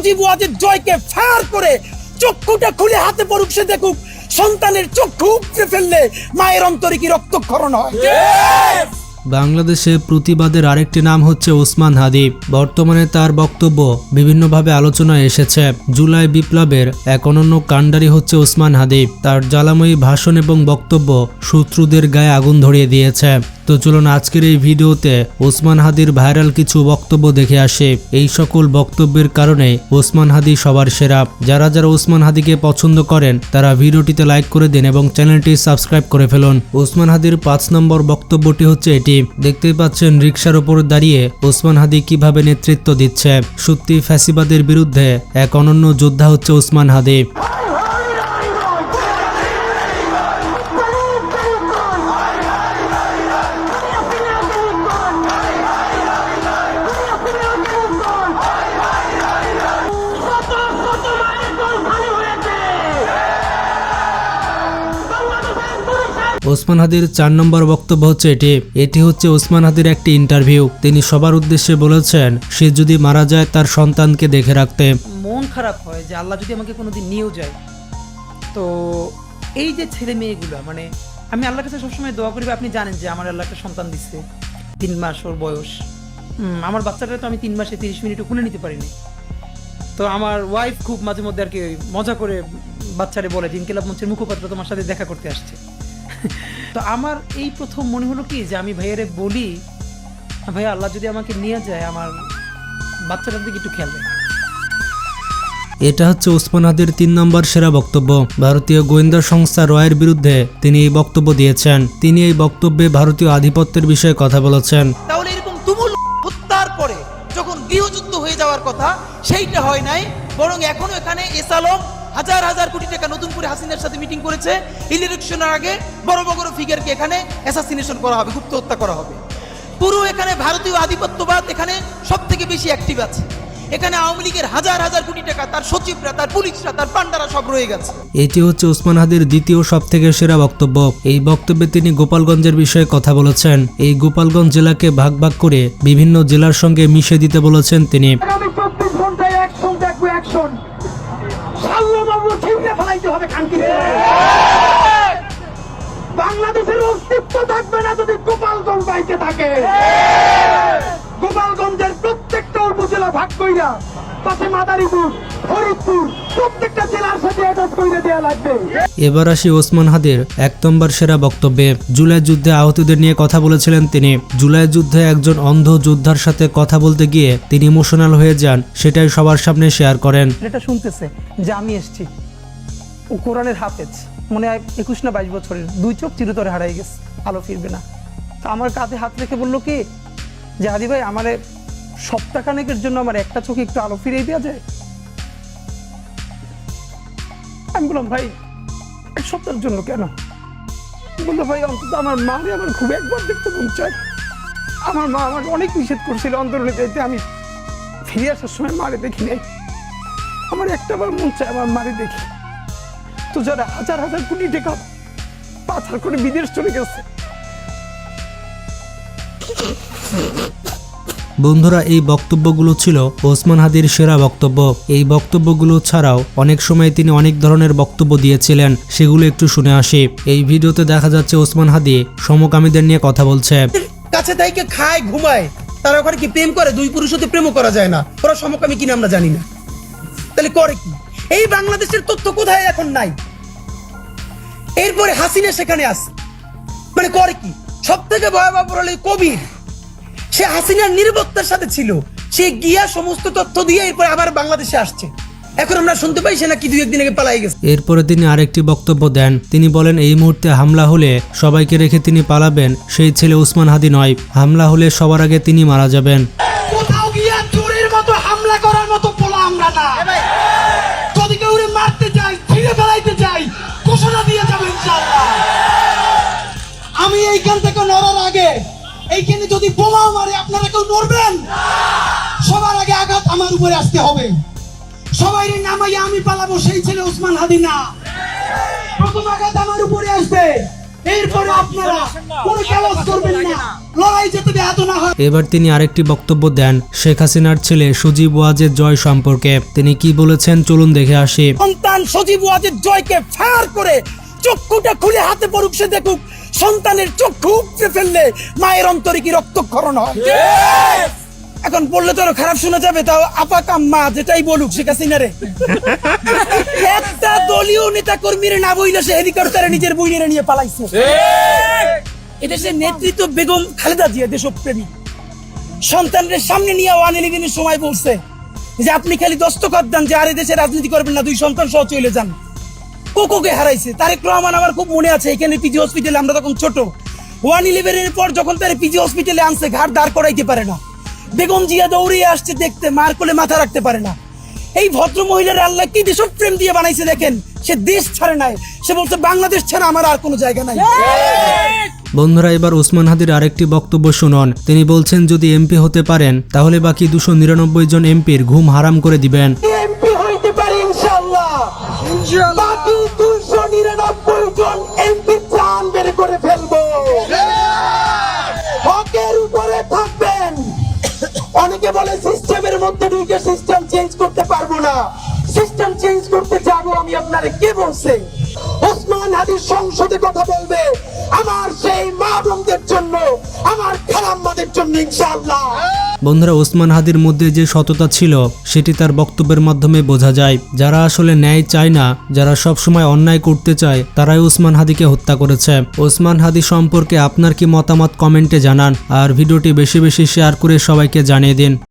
মুজিব ওয়াজের জয়কে ফায়ার করে চক্ষুটা খুলে হাতে পড়ুক, সে দেখুক সন্তানের চক্ষু উপড়ে ফেললে মায়ের অন্তরে কি রক্তক্ষরণ হয়। বাংলাদেশে প্রতিবাদের আরেকটি নাম হচ্ছে ওসমান হাদি। বর্তমানে তার বক্তব্য বিভিন্নভাবে আলোচনায় এসেছে। জুলাই বিপ্লবের এক অনন্য কাণ্ডারি হচ্ছে ওসমান হাদি। তার জ্বালাময়ী ভাষণ এবং বক্তব্য শত্রুদের গায়ে আগুন ধরিয়ে দিয়েছে। তো চলুন আজকের এই ভিডিওতে ওসমান হাদির ভাইরাল কিছু বক্তব্য দেখে আসে। এই সকল বক্তব্যের কারণে ওসমান হাদি সবার সেরা। যারা যারা ওসমান হাদিকে পছন্দ করেন তারা ভিডিওটিতে লাইক করে দিন এবং চ্যানেলটি সাবস্ক্রাইব করে ফেলুন। ওসমান হাদির 5 নম্বর বক্তব্যটি হচ্ছে এটি। দেখতেই পাচ্ছেন রিকশার উপর দাঁড়িয়ে ওসমান হাদি কিভাবে নেতৃত্ব দিচ্ছে। সত্যি ফ্যাসিবাদের বিরুদ্ধে এক অনন্য যোদ্ধা হচ্ছে ওসমান হাদি। ওসমান হাদির 4 নম্বর বক্তব্য হচ্ছে এটি হচ্ছে ওসমান হাদির একটি ইন্টারভিউ। তিনি সবার উদ্দেশ্যে বলেছেন সে যদি মারা যায় তার সন্তানকে দেখে রাখতে। মন খারাপ হয় যে আল্লাহ যদি আমাকে কোনোদিন নিয়েও যায়, তো এই যে ছেলে মেয়েগুলো, মানে আমি আল্লাহর কাছে সবসময় দোয়া করি। আপনি জানেন যে আমার আল্লাহ একটা সন্তান দিচ্ছে, 3 মাস ওর বয়স। আমার বাচ্চাটা তো আমি 3 মাসে 30 মিনিটও খুলে নিতে পারিনি। তো আমার ওয়াইফ খুব মাঝে মধ্যে আর কি মজা করে বাচ্চারে বলে যে ইনকিলাব মঞ্চের মুখপাত্র তোমার সাথে দেখা করতে আসছে। তো আমার এই প্রথম মনে হলো কি যে আমি ভাইয়ারে বলি, ভাইয়া আল্লাহ যদি আমাকে নিয়ে যায় আমার বাচ্চাটার দিকে একটু খেয়াল রাখবে। এটা হচ্ছে ওসমান হাদির 3 নম্বর সেরা বক্তব্য। ভারতীয় গোয়েন্দা সংস্থা রয়ের বিরুদ্ধে তিনি এই বক্তব্য দিয়েছেন। তিনি এই বক্তব্যে ভারতীয় আধিপত্যের বিষয়ে কথা বলেছেন। তাহলে এরকম তুমুল হত্যার পরে যখন গৃহযুদ্ধ হয়ে যাওয়ার কথা সেইটা হয় নাই, বরং এখনো এখানে এস আলম হাজার হাজার কোটি টাকা নতুন করে হাসিনার সাথে মিটিং করেছে। ইলেকশনের আগে বড় বড় ফিগারকে এখানে অ্যাসাসিনেশন করা হবে, গুপ্ত হত্যা করা হবে। পুরো এখানে ভারতীয় আধিপত্যবাদ এখানে সব থেকে বেশি অ্যাক্টিভ আছে। এখানে আওয়ামী লীগের হাজার হাজার কোটি টাকা, তার সচিবরা, তার পুলিশরা, তার পান্ডারা সব রয়ে গেছে। এটি হচ্ছে ওসমান হাদির দ্বিতীয় সবথেকে সেরা বক্তব্য। এই বক্তব্যে তিনি গোপালগঞ্জের বিষয়ে কথা বলেছেন। এই গোপালগঞ্জ জেলাকে ভাগ ভাগ করে বিভিন্ন জেলার সঙ্গে মিশে দিতে বলেছেন তিনি। বাংলাদেশের অস্তিত্ব থাকবে না যদি গোপালগঞ্জ বাইকে থাকে। গোপালগঞ্জের প্রত্যেকটা উপজেলা ভাগ কইরা পাশে মাদারীপুর, ফরিদপুর, প্রত্যেকটা জেলার সাথে অ্যাটাচ করে দেয়া লাগবে। এবার আসি ওসমান হাদির 1 নম্বর সেরা বক্তব্যে। জুলাই যুদ্ধে আহতদের নিয়ে কথা বলেছিলেন তিনি। জুলাই যুদ্ধে একজন অন্ধ যোদ্ধার সাথে কথা বলতে গিয়ে তিনি ইমোশনাল হয়ে যান, সেটাই সবার সামনে শেয়ার করেন। এটা শুনতেছে যে আমি এসছি, ও কোরআনের হাফেজ, মনে হয় 21 না 22 বছরের, 2 চোখ চিরতরে হারাই গেছে, আলো ফিরবে না। তো আমার কাঁধে হাত রেখে বললো কি যে হাদি ভাই আমারে সপ্তাহখানেকের জন্য আমার একটা চোখে একটু আলো ফিরিয়ে দেওয়া যায়। আমি বললাম ভাই 1 সপ্তাহের জন্য কেন? বললো ভাই অন্তত আমার মারে আমার খুব একবার দেখতে মন চায়। আমার মা আমাকে অনেক নিষেধ করছিল অন্তরণে যাইতে, আমি ফিরে আসার সময় মারে দেখি নাই। আমার একটাবার মন চায় আমার মারে দেখি। তো যারা হাজার হাজার কোটি টাকা পাচার করে বিদেশ চলে গেছে। বন্ধুরা, এই বক্তব্যগুলো ছিল ওসমান হাদির সেরা বক্তব্য। এই বক্তব্যগুলো ছাড়াও অনেক সময় তিনি অনেক ধরনের বক্তব্য দিয়েছিলেন, সেগুলো একটু শুনে আসি। এই ভিডিওতে দেখা যাচ্ছে ওসমান হাদি সমকামীদের নিয়ে কথা বলছে। কাছে তাইকে খায় ঘুমায়, তারা ওখানে কি প্রেম করে? 2 পুরুষ হতে প্রেমও করা যায় না, ওরা সমকামী কিনা আমরা জানি না। তাহলে করে কি? এই বাংলাদেশের তথ্য কোথায় এখন নাই? এরপরে হাসিনা সেখানে আসে, মানে করে কি? সব থেকে ভয়াবহ হলো কবির, সে হাসিনার নিরাপত্তার সাথে ছিল, সে গিয়া সমস্ত তথ্য দিয়ে এরপরে আবার বাংলাদেশে আসছে। এখন আমরা শুনতে পাই সে নাকি 2-1 দিন আগে পালাই গেছে। এরপরে তিনি আরেকটি বক্তব্য দেন। তিনি বলেন এই মুহূর্তে হামলা হলে সবাইকে রেখে তিনি পালাবেন, সেই ছেলে ওসমান হাদি নয়। হামলা হলে সবার আগে তিনি মারা যাবেন। কোথাও গিয়া চোরের মতো হামলা করার মতো পোলা আমরা না। যদি কেউ মারতে চাই, ছিঁড়ে ফেলাইতে চাই, ঘোষণা দিয়ে যাবো ইনশাআল্লাহ। আমি এইখান থেকে নড়ার আগে এইখানে যদি বোমাও মারে আপনারা কেউ নড়বেন? সবার আগে আঘাত আমার উপরে আসতে হবে। সবাই নামাইয়া আমি পালাবো, সেই ছেলে ওসমান হাদি না। প্রথম আঘাত আমার উপরে আসবে, এরপরে আপনারা কোনো ক্যালস করবেন না। লড়াই যাতে ব্যাহত না হয়। এবার তিনি আরেকটি বক্তব্য দেন শেখ হাসিনার ছেলে সজীব ওয়াজেদ জয় সম্পর্কে। তিনি কি বলেছেন চলুন দেখে আসি। সন্তান সজীব ওয়াজেদ জয়কে ফায়ার করে চক্ষুটা খুলে হাতে পড়ুক, সে দেখুক সন্তানের চক্ষু উপড়ে ফেললে মায়ের অন্তরে কি রক্তক্ষরণ হয়। এখন বললে তো আরো খারাপ শোনা যাবে, তাও আপা কাম্মা যেটাই বলুক শেখ হাসিনারে একটা দলীয় নেতা কর্মীরা না বইলে সে হেলিকপ্টারে নিজের বইনেরে নিয়ে পালাইছে। এদেশের নেতৃত্ব বেগম খালেদা জিয়া দেশপ্রেমী, সন্তানদের সামনে নিয়ে 111-এর সময় বলছে যে আপনি খালি দস্তখত দেন যে আর দেশে রাজনীতি করবেন না, 2 সন্তান সহ চলে যান। কোকোকে হারাইছে। তারেক রহমান আমার খুব মনে আছে, এখানে পিজি হসপিটালে আমরা তখন ছোট, 111-এর পর যখন তার পিজি হসপিটালে আনছে ঘাট দাঁড় করাইতে পারে না, বেগম জিয়া দৌড়িয়ে আসছে দেখতে, মার কোলে মাথা রাখতে পারে না। এই ভদ্র মহিলার আল্লাহ কি দেশপ্রেম দিয়ে বানাইছে দেখেন, সে দেশ ছাড়ে নাই, সে বলছে বাংলাদেশ ছাড়া আমার আর কোনো জায়গা নাই। বন্ধুরা এবার ওসমান হাদির আরেকটি বক্তব্য শুনুন। তিনি বলছেন যদি এমপি হতে পারেন তাহলে বাকি 299 জন এমপির ঘুম হারাম করে দিবেন। এমপি হইতে পারে ইনশাআল্লাহ, বাকি 299 জন এমপি প্রাণ বের করে ফেলবো, হকের উপরে থাকবেন। অনেকে বলে সিস্টেমের মধ্যে ঢুকে সিস্টেম চেঞ্জ করতে পারবো না, সিস্টেম চেঞ্জ করতে যাবো আমি, আপনারে কে বলছে? ওসমান হাদি সংসদে কথা বলবে আমার সেই মা বোনদের জন্য, আমার খালাম্মাদের জন্য ইনশাআল্লাহ। বন্ধুরা ওসমান হাদির মধ্যে যে সততা ছিল সেটি তার বক্তব্যের মাধ্যমে বোঝা যায়। যারা আসলে ন্যায় চায় না, যারা সব সময় অন্যায় করতে চায়, তারাই ওসমান হাদিকে হত্যা করেছে। ওসমান হাদি সম্পর্কে আপনার কি মতামত কমেন্টে জানান, আর ভিডিওটি বেশি বেশি শেয়ার করে সবাইকে জানিয়ে দিন।